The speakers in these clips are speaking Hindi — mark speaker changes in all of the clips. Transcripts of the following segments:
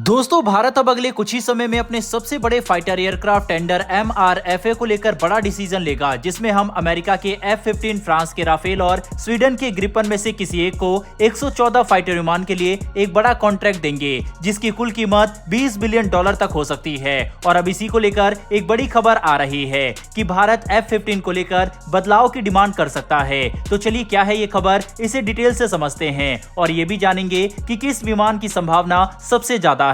Speaker 1: दोस्तों भारत अब अगले कुछ ही समय में अपने सबसे बड़े फाइटर एयरक्राफ्ट टेंडर MRFA को लेकर बड़ा डिसीजन लेगा, जिसमें हम अमेरिका के F-15, फ्रांस के राफेल और स्वीडन के ग्रिपन में से किसी एक को 114 फाइटर विमान के लिए एक बड़ा कॉन्ट्रैक्ट देंगे, जिसकी कुल कीमत $20 बिलियन तक हो सकती है। और अब इसी को लेकर एक बड़ी खबर आ रही है कि भारत F-15 को लेकर बदलाव की डिमांड कर सकता है। तो चलिए क्या है ये खबर, इसे डिटेल से समझते हैं और ये भी जानेंगे कि किस विमान की संभावना सबसे ज्यादा है।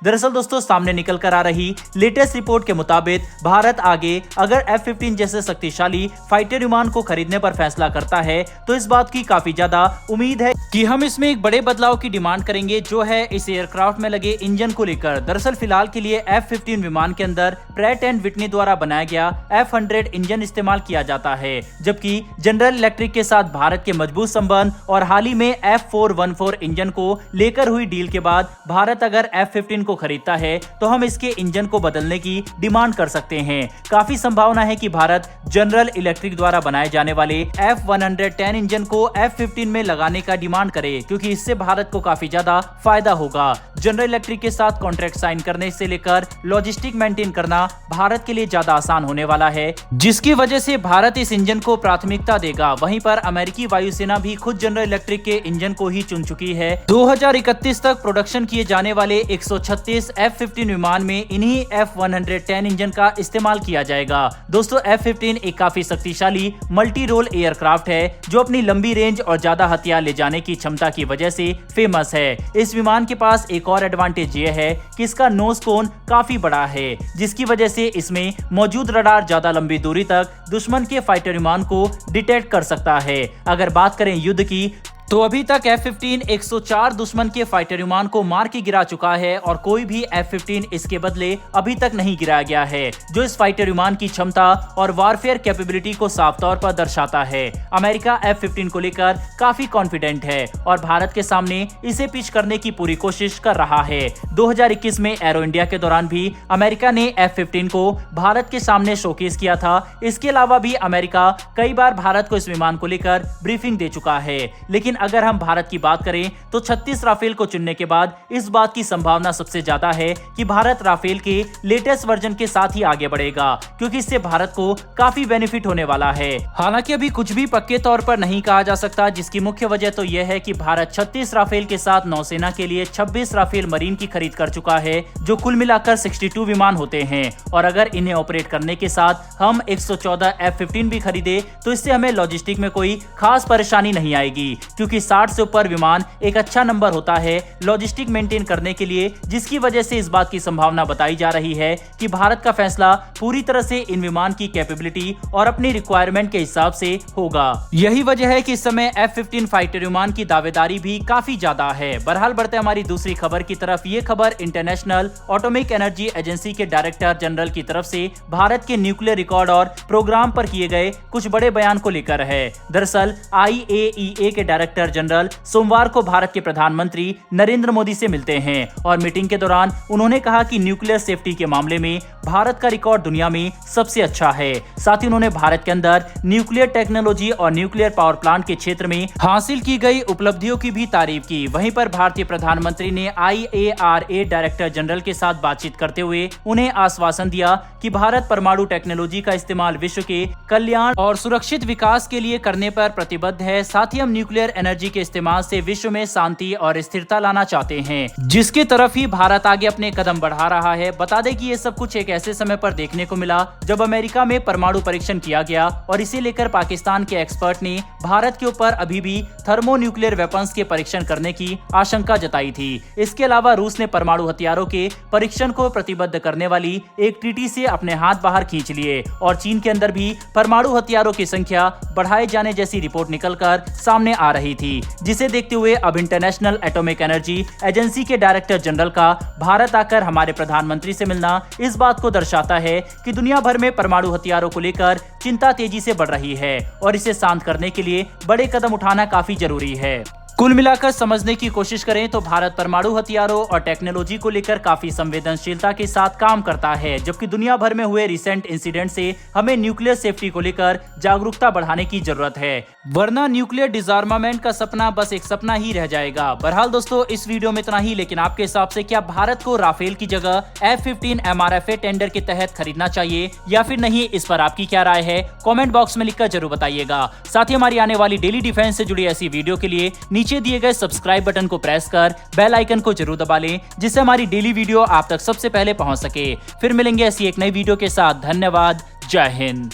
Speaker 1: दरअसल दोस्तों सामने निकल कर आ रही लेटेस्ट रिपोर्ट के मुताबिक भारत आगे अगर F-15 जैसे शक्तिशाली फाइटर विमान को खरीदने पर फैसला करता है तो इस बात की काफी ज्यादा उम्मीद है कि हम इसमें एक बड़े बदलाव की डिमांड करेंगे, जो है इस एयरक्राफ्ट में लगे इंजन को लेकर। दरअसल फिलहाल के लिए F-15 विमान के अंदर प्रैट एंड विटनी द्वारा बनाया गया F-100 इंजन इस्तेमाल किया जाता है, जबकि जनरल इलेक्ट्रिक के साथ भारत के मजबूत संबंध और हाल ही में F414 इंजन को लेकर हुई डील के बाद भारत अगर F-15 को खरीदता है तो हम इसके इंजन को बदलने की डिमांड कर सकते हैं। काफी संभावना है कि भारत जनरल इलेक्ट्रिक द्वारा बनाए जाने वाले F110 इंजन को F-15 में लगाने का डिमांड करे, क्योंकि इससे भारत को काफी ज्यादा फायदा होगा। जनरल इलेक्ट्रिक के साथ कॉन्ट्रैक्ट साइन करने से लेकर लॉजिस्टिक मेंटेन करना भारत के लिए ज्यादा आसान होने वाला है, जिसकी वजह से भारत इस इंजन को प्राथमिकता देगा। वहीं पर अमेरिकी वायुसेना भी खुद जनरल इलेक्ट्रिक के इंजन को ही चुन चुकी है। 2031 तक प्रोडक्शन किए जाने वाले 136 F-15 विमान में इन्हीं F110 इंजन का इस्तेमाल किया जाएगा। दोस्तों F-15 एक काफी शक्तिशाली मल्टी रोल एयरक्राफ्ट है, जो अपनी लंबी रेंज और ज्यादा हथियार ले जाने की क्षमता की वजह से फेमस है। इस विमान के पास एक और एडवांटेज ये है कि इसका नोज कोन काफी बड़ा है, जिसकी वजह से इसमें मौजूद रडार ज्यादा लंबी दूरी तक दुश्मन के फाइटर विमान को डिटेक्ट कर सकता है। अगर बात करें युद्ध की तो अभी तक F-15 104 दुश्मन के फाइटर विमान को मार के गिरा चुका है और कोई भी F-15 इसके बदले अभी तक नहीं गिराया गया है, जो इस फाइटर विमान की क्षमता और वारफेयर कैपेबिलिटी को साफ तौर पर दर्शाता है। अमेरिका F-15 को लेकर काफी कॉन्फिडेंट है और भारत के सामने इसे पिच करने की पूरी कोशिश कर रहा है। 2021 में एरो इंडिया के दौरान भी अमेरिका ने F-15 को भारत के सामने शोकेस किया था। इसके अलावा भी अमेरिका कई बार भारत को इस विमान को लेकर ब्रीफिंग दे चुका है, लेकिन अगर हम भारत की बात करें तो 36 राफेल को चुनने के बाद इस बात की संभावना सबसे ज्यादा है कि भारत राफेल के लेटेस्ट वर्जन के साथ ही आगे बढ़ेगा, क्योंकि इससे भारत को काफी बेनिफिट होने वाला है। हालांकि अभी कुछ भी पक्के तौर पर नहीं कहा जा सकता, जिसकी मुख्य वजह तो यह है कि भारत 36 राफेल के साथ नौसेना के लिए 26 राफेल मरीन की खरीद कर चुका है, जो कुल मिलाकर 62 विमान होते हैं। और अगर इन्हें ऑपरेट करने के साथ हम 114 F-15 भी खरीदे तो इससे हमें लॉजिस्टिक में कोई खास परेशानी नहीं आएगी, क्योंकि 60 से ऊपर विमान एक अच्छा नंबर होता है लॉजिस्टिक मेंटेन करने के लिए, जिसकी वजह से इस बात की संभावना बताई जा रही है कि भारत का फैसला पूरी तरह से इन विमान की कैपेबिलिटी और अपनी रिक्वायरमेंट के हिसाब से होगा। यही वजह है कि इस समय F-15 फाइटर विमान की दावेदारी भी काफी ज्यादा है। बहरहाल बढ़ते हमारी दूसरी खबर की तरफ। ये खबर इंटरनेशनल एटॉमिक एनर्जी एजेंसी के डायरेक्टर जनरल की तरफ से भारत के न्यूक्लियर रिकॉर्ड और प्रोग्राम पर किए गए कुछ बड़े बयान को लेकर है। दरअसल IAEA के डायरेक्टर जनरल सोमवार को भारत के प्रधानमंत्री नरेंद्र मोदी से मिलते हैं और मीटिंग के दौरान उन्होंने कहा कि न्यूक्लियर सेफ्टी के मामले में भारत का रिकॉर्ड दुनिया में सबसे अच्छा है। साथ ही उन्होंने भारत के अंदर न्यूक्लियर टेक्नोलॉजी और न्यूक्लियर पावर प्लांट के क्षेत्र में हासिल की गई उपलब्धियों की भी तारीफ की। वहीं पर भारतीय प्रधानमंत्री ने IARA डायरेक्टर जनरल के साथ बातचीत करते हुए उन्हें आश्वासन दिया कि भारत परमाणु टेक्नोलॉजी का इस्तेमाल विश्व के कल्याण और सुरक्षित विकास के लिए करने पर प्रतिबद्ध है। साथ ही हम न्यूक्लियर एनर्जी के इस्तेमाल से विश्व में शांति और स्थिरता लाना चाहते हैं, जिसके तरफ ही भारत आगे अपने कदम बढ़ा रहा है। बता दें कि ये सब कुछ एक ऐसे समय पर देखने को मिला जब अमेरिका में परमाणु परीक्षण किया गया और इसे लेकर पाकिस्तान के एक्सपर्ट ने भारत के ऊपर अभी भी थर्मोन्यूक्लियर वेपन्स के परीक्षण करने की आशंका जताई थी। इसके अलावा रूस ने परमाणु हथियारों के परीक्षण को प्रतिबद्ध करने वाली एक ट्रीटी से अपने हाथ बाहर खींच लिए और चीन के अंदर भी परमाणु हथियारों की संख्या बढ़ाए जाने जैसी रिपोर्ट निकलकर सामने आ रही थी, जिसे देखते हुए अब इंटरनेशनल एटॉमिक एनर्जी एजेंसी के डायरेक्टर जनरल का भारत आकर हमारे प्रधानमंत्री से मिलना इस बात को दर्शाता है कि दुनिया भर में परमाणु हथियारों को लेकर चिंता तेजी से बढ़ रही है और इसे शांत करने के लिए बड़े कदम उठाना काफी जरूरी है। कुल मिलाकर समझने की कोशिश करें तो भारत परमाणु हथियारों और टेक्नोलॉजी को लेकर काफी संवेदनशीलता के साथ काम करता है, जबकि दुनिया भर में हुए रिसेंट इंसिडेंट से हमें न्यूक्लियर सेफ्टी को लेकर जागरूकता बढ़ाने की जरूरत है। वरना न्यूक्लियर डिसआर्मामेंट का सपना बस एक सपना ही रह जाएगा। बहरहाल दोस्तों, इस वीडियो में इतना ही, लेकिन आपके हिसाब से क्या भारत को राफेल की जगह F-15 MRFA टेंडर के तहत खरीदना चाहिए या फिर नहीं? इस पर आपकी क्या राय है? कमेंट बॉक्स में लिखकर जरूर बताइएगा। साथ ही हमारी आने वाली डेली डिफेंस से जुड़ी ऐसी वीडियो के लिए नीचे दिए गए सब्सक्राइब बटन को प्रेस कर बेल आइकन को जरूर दबा लें, जिससे हमारी डेली वीडियो आप तक सबसे पहले पहुंच सके। फिर मिलेंगे ऐसी एक नई वीडियो के साथ। धन्यवाद। जय हिंद।